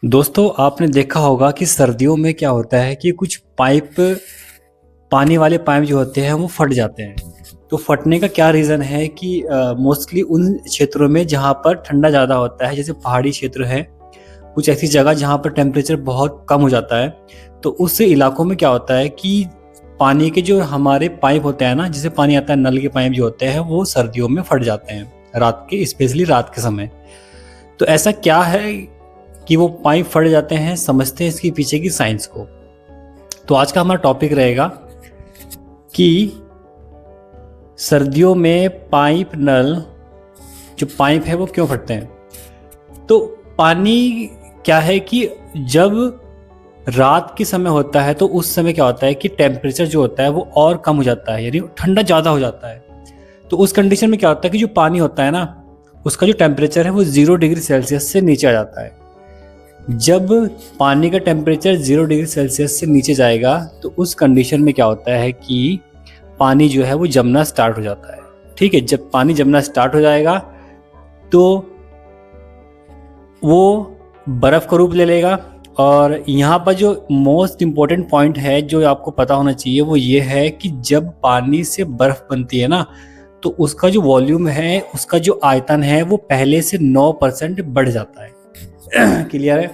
दोस्तों आपने देखा होगा कि सर्दियों में क्या होता है कि कुछ पाइप पानी वाले पाइप जो होते हैं वो फट जाते हैं। तो फटने का क्या रीज़न है कि मोस्टली उन क्षेत्रों में जहाँ पर ठंडा ज़्यादा होता है, जैसे पहाड़ी क्षेत्र है, कुछ ऐसी जगह जहाँ पर टेम्परेचर बहुत कम हो जाता है, तो उस इलाकों में क्या होता है कि पानी के जो हमारे पाइप होते हैं ना, जिसे पानी आता है, नल के पाइप जो होते हैं वो सर्दियों में फट जाते हैं, रात के, स्पेशली रात के समय। तो ऐसा क्या है कि वो पाइप फट जाते हैं, समझते हैं इसके पीछे की साइंस को। तो आज का हमारा टॉपिक रहेगा कि सर्दियों में पाइप नल जो पाइप है वो क्यों फटते हैं। तो पानी क्या है कि जब रात के समय होता है तो उस समय क्या होता है कि टेम्परेचर जो होता है वो और कम हो जाता है, यानी ठंडा ज़्यादा हो जाता है। तो उस कंडीशन में क्या होता है कि जो पानी होता है ना, उसका जो टेम्परेचर है वो 0 डिग्री सेल्सियस से नीचे आ जाता है। जब पानी का टेम्परेचर 0 डिग्री सेल्सियस से नीचे जाएगा तो उस कंडीशन में क्या होता है कि पानी जो है वो जमना स्टार्ट हो जाता है। ठीक है, जब पानी जमना स्टार्ट हो जाएगा तो वो बर्फ़ का रूप ले लेगा। और यहाँ पर जो मोस्ट इम्पॉर्टेंट पॉइंट है जो आपको पता होना चाहिए वो ये है कि जब पानी से बर्फ़ बनती है ना, तो उसका जो वॉल्यूम है, उसका जो आयतन है वो पहले से 9% बढ़ जाता है। क्लियर है,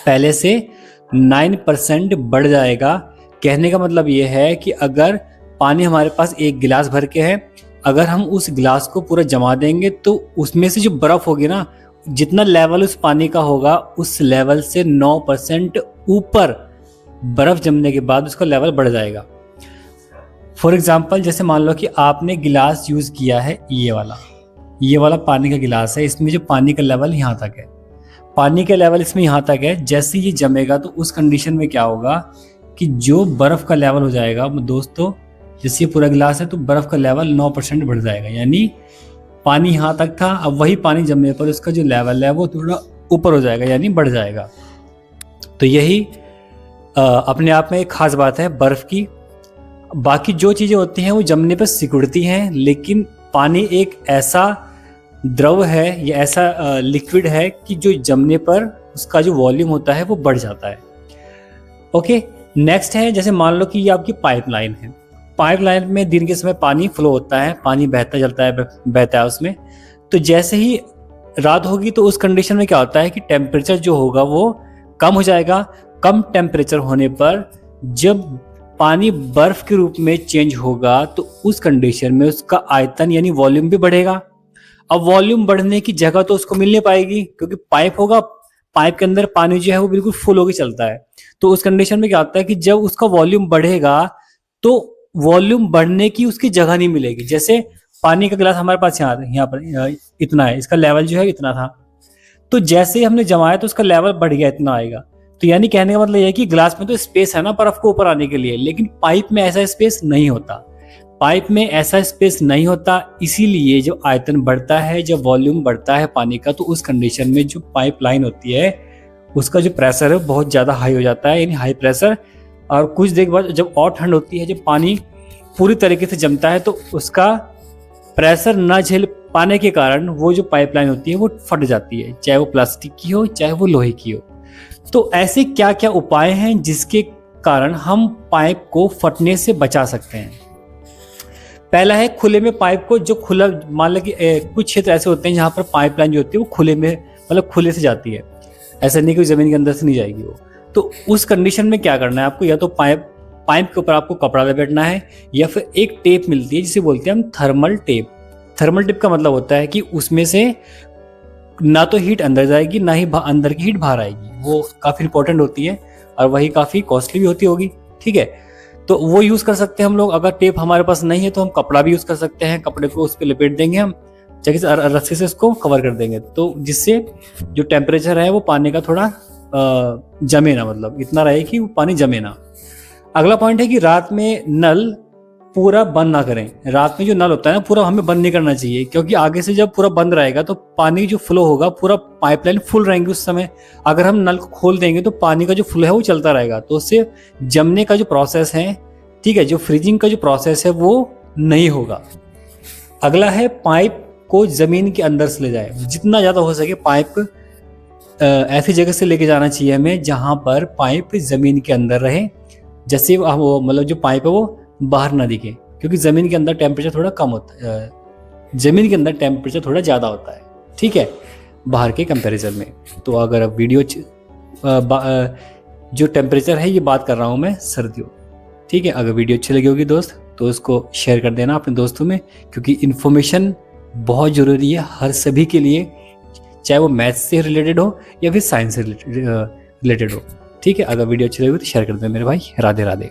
पहले से 9% बढ़ जाएगा। कहने का मतलब ये है कि अगर पानी हमारे पास एक गिलास भर के है, अगर हम उस गिलास को पूरा जमा देंगे तो उसमें से जो बर्फ होगी ना, जितना लेवल उस पानी का होगा उस लेवल से 9% ऊपर बर्फ जमने के बाद उसका लेवल बढ़ जाएगा। फॉर एग्जाम्पल, जैसे मान लो कि आपने गिलास यूज़ किया है, ये वाला पानी का गिलास है, इसमें जो पानी का लेवल यहाँ तक है, पानी का लेवल इसमें यहाँ तक है। जैसे ये जमेगा तो उस कंडीशन में क्या होगा कि जो बर्फ़ का लेवल हो जाएगा दोस्तों, जैसे ये पूरा गिलास है तो बर्फ़ का लेवल 9% बढ़ जाएगा, यानी पानी यहाँ तक था, अब वही पानी जमने पर उसका जो लेवल है वो थोड़ा ऊपर हो जाएगा, यानी बढ़ जाएगा। तो यही अपने आप में एक ख़ास बात है बर्फ़ की। बाकी जो चीज़ें होती हैं वो जमने पर सिकुड़ती हैं, लेकिन पानी एक ऐसा द्रव है या ऐसा लिक्विड है कि जो जमने पर उसका जो वॉल्यूम होता है वो बढ़ जाता है। ओके, नेक्स्ट है, जैसे मान लो कि ये आपकी पाइपलाइन है। पाइपलाइन में दिन के समय पानी फ्लो होता है, पानी बहता चलता है, बहता है उसमें। तो जैसे ही रात होगी तो उस कंडीशन में क्या होता है कि टेम्परेचर जो होगा वो कम हो जाएगा। कम टेम्परेचर होने पर जब पानी बर्फ के रूप में चेंज होगा तो उस कंडीशन में उसका आयतन यानी वॉल्यूम भी बढ़ेगा। अब वॉल्यूम बढ़ने की जगह तो उसको मिल नहीं पाएगी, क्योंकि पाइप होगा, पाइप के अंदर पानी जो है वो बिल्कुल फुल होकर चलता है। तो उस कंडीशन में क्या होता है कि जब उसका वॉल्यूम बढ़ेगा तो वॉल्यूम बढ़ने की उसकी जगह नहीं मिलेगी। जैसे पानी का गिलास हमारे पास यहाँ पर इतना है, इसका लेवल जो है इतना था, तो जैसे ही हमने जमाया तो उसका लेवल बढ़ गया, इतना आएगा। तो यानी कहने का मतलब यह है कि गिलास में तो स्पेस है ना बर्फ को ऊपर आने के लिए, लेकिन पाइप में ऐसा स्पेस नहीं होता। पाइप में ऐसा स्पेस नहीं होता, इसीलिए जब आयतन बढ़ता है, जब वॉल्यूम बढ़ता है पानी का, तो उस कंडीशन में जो पाइप लाइन होती है उसका जो प्रेशर है बहुत ज़्यादा हाई हो जाता है, यानी हाई प्रेशर। और कुछ देर बाद जब और ठंड होती है, जब पानी पूरी तरीके से जमता है, तो उसका प्रेशर ना झेल पाने के कारण वो जो पाइपलाइन होती है वो फट जाती है, चाहे वो प्लास्टिक की हो चाहे वो लोहे की हो। तो ऐसे क्या क्या उपाय हैं जिसके कारण हम पाइप को फटने से बचा सकते हैं। पहला है खुले में पाइप को, जो खुला, मान लो कि कुछ क्षेत्र ऐसे होते हैं जहाँ पर पाइपलाइन जो होती है वो खुले में, मतलब खुले से जाती है, ऐसा नहीं कि ज़मीन के अंदर से नहीं जाएगी वो। तो उस कंडीशन में क्या करना है आपको, या तो पाइप के ऊपर आपको कपड़ा लपेटना है, या फिर एक टेप मिलती है जिसे बोलते हैं हम थर्मल टेप। थर्मल टेप का मतलब होता है कि उसमें से ना तो हीट अंदर जाएगी, ना ही अंदर की हीट बाहर आएगी। वो काफ़ी इंपॉर्टेंट होती है और वही काफ़ी कॉस्टली भी होती होगी। ठीक है, तो वो यूज़ कर सकते हैं हम लोग। अगर टेप हमारे पास नहीं है तो हम कपड़ा भी यूज़ कर सकते हैं, कपड़े को उस पर लपेट देंगे हम, चाहे रस्सी से उसको कवर कर देंगे, तो जिससे जो टेम्परेचर है वो पानी का थोड़ा जमे ना, मतलब इतना रहे कि वो पानी जमे ना। अगला पॉइंट है कि रात में नल पूरा बंद ना करें। रात में जो नल होता है ना पूरा हमें बंद नहीं करना चाहिए, क्योंकि आगे से जब पूरा बंद रहेगा तो पानी जो फ्लो होगा, पूरा पाइपलाइन फुल रहेंगी उस समय। अगर हम नल को खोल देंगे तो पानी का जो फ्लो है वो चलता रहेगा, तो उससे जमने का जो प्रोसेस है, ठीक है, जो फ्रीजिंग का जो प्रोसेस है वो नहीं होगा। अगला है पाइप को ज़मीन के अंदर से ले जाए, जितना ज़्यादा हो सके पाइप ऐसी जगह से लेके जाना चाहिए हमें जहाँ पर पाइप ज़मीन के अंदर रहे, जैसे वो मतलब जो पाइप है वो बाहर ना दिखे, क्योंकि ज़मीन के अंदर टेम्परेचर थोड़ा कम होता है, ज़मीन के अंदर टेम्परेचर थोड़ा ज़्यादा होता है, ठीक है, बाहर के कंपैरिजन में। तो अगर अब वीडियो जो टेम्परेचर है ये बात कर रहा हूँ मैं सर्दियों, ठीक है। अगर वीडियो अच्छी लगी होगी दोस्त तो उसको शेयर कर देना अपने दोस्तों में, क्योंकि इन्फॉर्मेशन बहुत ज़रूरी है हर सभी के लिए, चाहे वो मैथ्स से रिलेटेड हो या फिर साइंस से रिलेटेड हो, ठीक है। अगर वीडियो अच्छी लगी हो तो शेयर कर देना मेरे भाई। राधे राधे।